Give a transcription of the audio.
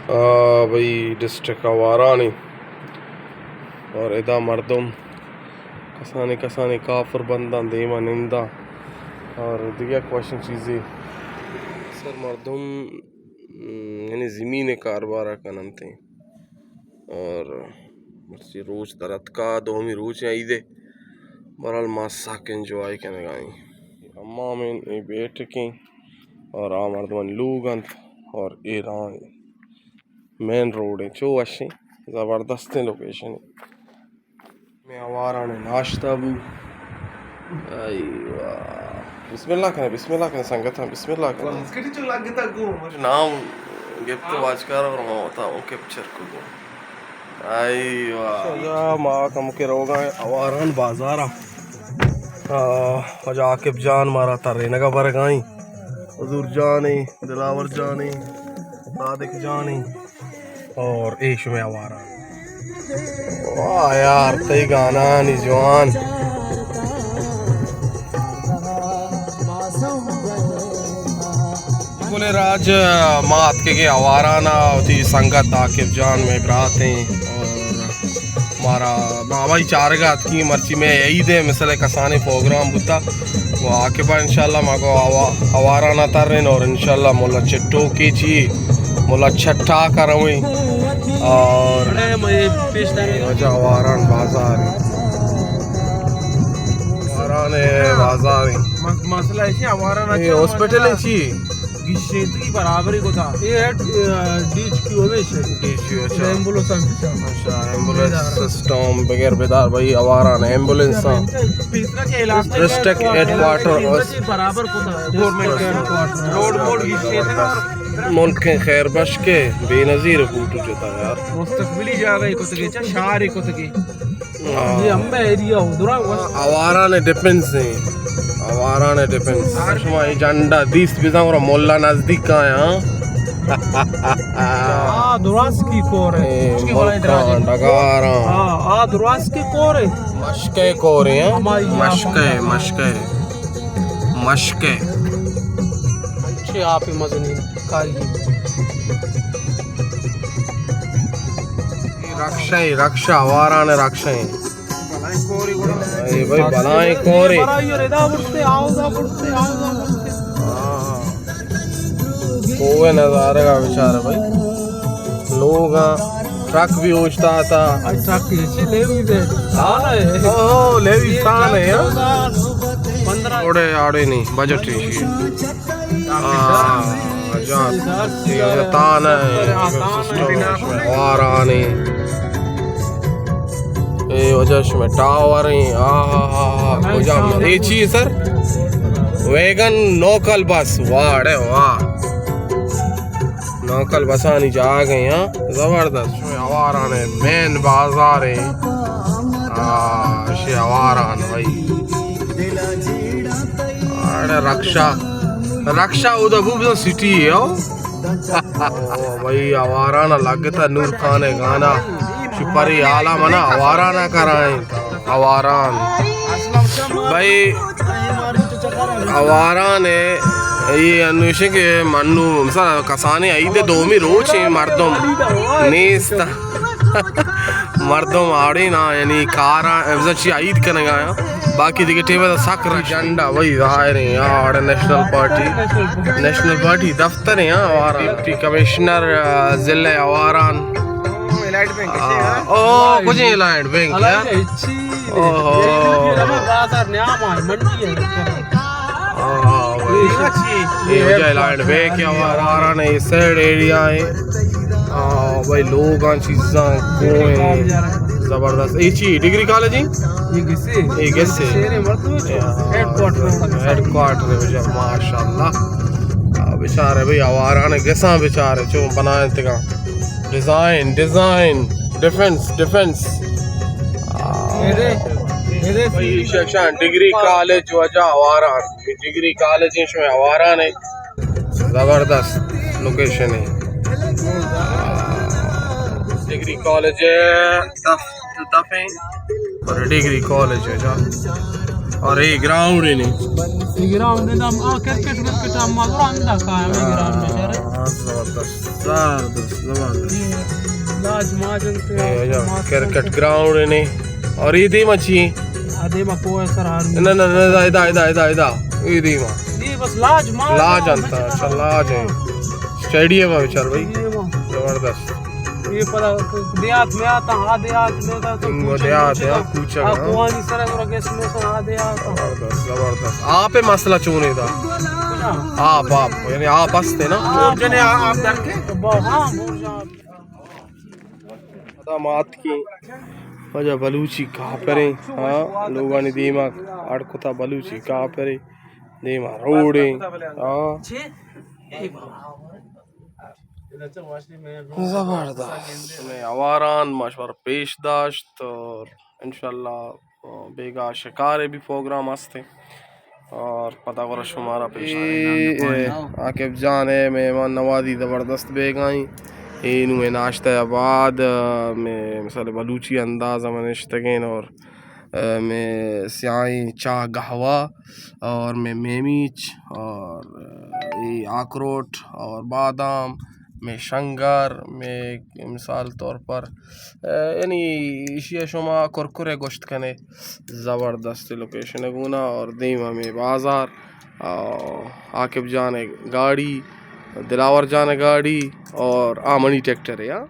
भाई डिस्ट्रिक्ट आवारानी और इदा मरदम कसानी कसानी काफर बंदा देमा निंदा और दिया क्वेश्चन चीज़ें सर मरदम यानी ज़मीन कारबारा कनते और मर्सी रोज दरत का दोमी रोज ईदे बरल माँ साकिन जो आई के गाई अम्मा में बैठ के और आ मरदमन लूगन और ईरान मेन रोड है चो अच्छे ज़बरदस्त लोकेशन में आवारा ने नाश्ता भी बिस्मिल्लाह करें संगत है बिस्मिल्लाह करें नाम गिफ्ट वाच कर और होता वो कैप्चर को आईवा माँ कम के रोगा आवारान बाजारा वजह आकिब जान मारा तारे नगा बरगाई हजूर जाने दिलावर जाने सादिक जाने और इश में आवारा वाह यार तई गाना नहीं जवान बोले राज मात के आवारा ना थी संगत आकिब जान में बराते और मारा बाबा चारगात की मर्ची में ईद है मिसल कसाने प्रोग्राम बुता वो आकिबा इंशाल्लाह माको आवारा ना तरन और इंशाल्लाह मोला चिट्टो की ची मोला छट्टा करवी और आवारान बाजार बाजार मसला है आवारा हॉस्पिटल है ची क्षेत्र की बराबरी को था ये डीएचक्यू है डीएचक्यू अच्छा एम्बुलेंस अच्छा एम्बुलेंस सिस्टम बगैर बेदार भाई आवारा ने एम्बुलेंस डिस्ट्रिक्ट हेडक्वार्टर बराबर को था गवर्नमेंट हेडक्वार्टर रोड मोड की क्षेत्र मुल्क के खैर बश के बेनजीर फूटू जोता यार मुस्तकबिली जगह को तके शहर को तके ये अम्बे एरिया उधर आवारा ने डिफेंस है आवारा ने डिफेंस शुमाई झंडा 20 बिजा और मोल्ला नजदीक का है हां दुरास की कोर है डगारा हां दुरास की कोर है मशके कोर है मशके मशके मशके अच्छे आप ही मजनी कारी रक्षा रक्षा आवारा ने रक्षा भाई बनाए कोरे कोवे नजारे का विचार है भाई लोग ट्रक भी उछता था ट्रक लेवी स्थान है 15 ओडे आड़े नहीं बजट तान है आवारा ने वजह में टावर ये चीज सर वैगन नोकल बस वाह वाह नोकल बसानी जा गए यहाँ जबरदस्त आवारा ने मेन बाजार है आवारा भाई अरे रक्षा रक्षा उधर सिटी है भाई आवारा ना लगता नूर खान है गाना परी आला मना आवारा ना कराएं आवारान भाई आवारा ने ये अन्वेषण के मन्नू मिसाल कसाने आई दे दो में रोज है मर्दम नेस्ता मर्दम आड़े ना यानी कारा एवज़ची ईद करने गया बाकी दिखे टेबल साकर झंडा वही जाहिर है यार नेशनल पार्टी दफ्तर है आवारा डिप्टी कमिश्नर जिले आवारान कुछ लाइट बैंक लाइट बैंक आवारा ने सैड एरिया है भाई लोग चीज़ा जबरदस्त ये डिग्री कॉलेज है हेडक्वार्टर माशाल्लाह बेचारे भाई आवारा ने गसा बेचारे चो बनाए थे डिजाइन डिफेंस डिग्री कॉलेज वजह आवारा डिग्री कॉलेज में आवारा ने जबरदस्त लोकेशन है डिग्री कॉलेज दफे और डिग्री कॉलेज है और ये ग्राउंड है नहीं ग्राउंड में हम क्रिकेट विकेट हम मात्र अंदा का है ग्राउंड में सर जबरदस्त जबरदस्त जबरदस्त लाज माजन क्रिकेट ग्राउंड है नहीं और ये दी मच्छी अदे मा को सर हार ना ना ना इदा ये दी मा ये बस लाज अंत अच्छा लाज है स्टेडियम है विचार भाई जबरदस्त ये पता देहात में आता देहात में था तो देहात है पूछा कुआनी सर और गेस में सर देहात जबरदस्त जबरदस्त आप पे मसला चुने था आप यानी आप हंसते ना जने आप डर के हां दामाद की वजह बलूची कहाँ परे हाँ लोगों ने दिमाग अड़कुता बलूची कहाँ परे दिमाग रोडे हाँ जबरदस्त में आवारान मशवर पेशदाश्त और इंशाल्लाह बेगा शिकारे भी प्रोग्राम हंसते और पता करो शुमारा पेश आकिब जान है मेहमान नवाजी ज़बरदस्त बेगाई इनमें नाश्ता बाद में मिसाल बलूची अंदाज़ में नश्तगेन और में स्याही चाह गहवा और में मेमीच और ये अखरोट और बादाम में शंगर में मिसाल तौर पर यानी इशिया शुमा कुरकुरे गोश्त कने ज़बरदस्त लोकेशन गुना और दीमा में बाज़ार आकिब जाने गाड़ी दिलावर जाने गाड़ी और आमनी ट्रैक्टर है यार